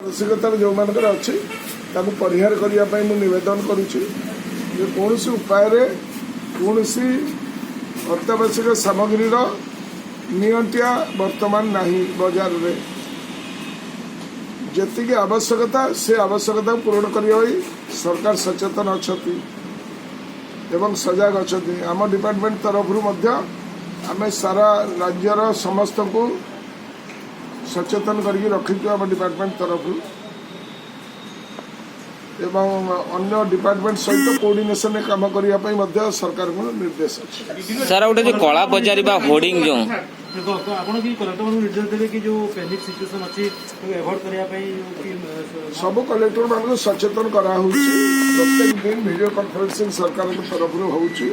मानसिकता जो मानकर अच्छी परिहार करने नवेदन करुँची कौन उपाय कौन अत्यावश्यक सामग्री नियंटिया वर्तमान नहीं बाजार में जी आवश्यकता से आवश्यकता पूरण करने सरकार सचेतन अच्छा एवं सजग अच्छा आम डिपार्टमेंट तरफ आम सारा राज्यर समस्त को सचेतन करके रखीचु आम डिपार्टमेंट तरफ एवं अन्य डिपार्टमेंट सहित कोऑर्डिनेशन काम करने सरकार को निर्देश अच्छे। सर गोटे जो कला बजारी बा होर्डिंग जो आपण की कलेक्टर निर्देश देवे कि जो पैनिक सिचुएशन अच्छी एवॉइड करने सब कलेक्टर मान सचेतन करा प्रत्येक दिन वीडियो कॉन्फ्रेंसिंग सरकार तरफ होउची।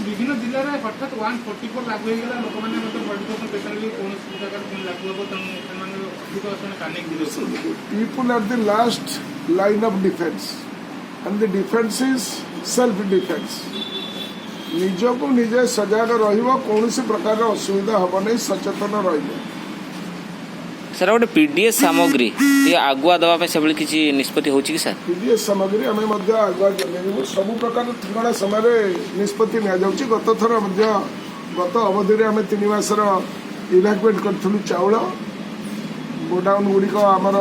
विभिन्न जिले में हठात 144 लागू हो गला लोक माने मतलब बडको पेशेंटली कोन जगह कोन लागू हो तन अधिक असने कानिक दिलो people are the last line of defence and the defence is self defence. निजको निजे सजग रहिबो कौन प्रकार असुविधा हम नहीं सचेतन रहिबो। सर गोटे पीडीएस सामग्री ये आगुआ दवा से किसी निष्पत्ति होची कि सर पीडीएस सामग्री आम आगुआ सब प्रकार ठिकाना समय निष्पत्ति नि गत थर गत अवधि आम 3 मासर इवाकुएट करूँ चाउल गोडाउन गुड़िक आमर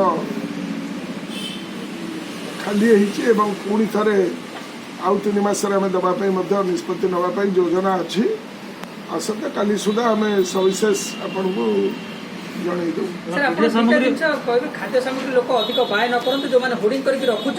खाली एवं पुणी थे आउ 3 मास आम देवाई निष्पत्ति नापी योजना अच्छी आसंता काली सुधा आम सविशेष आपन को खाद्य सामग्री लोक अधिक बाय न करते जो होर्डिंग करके रखुच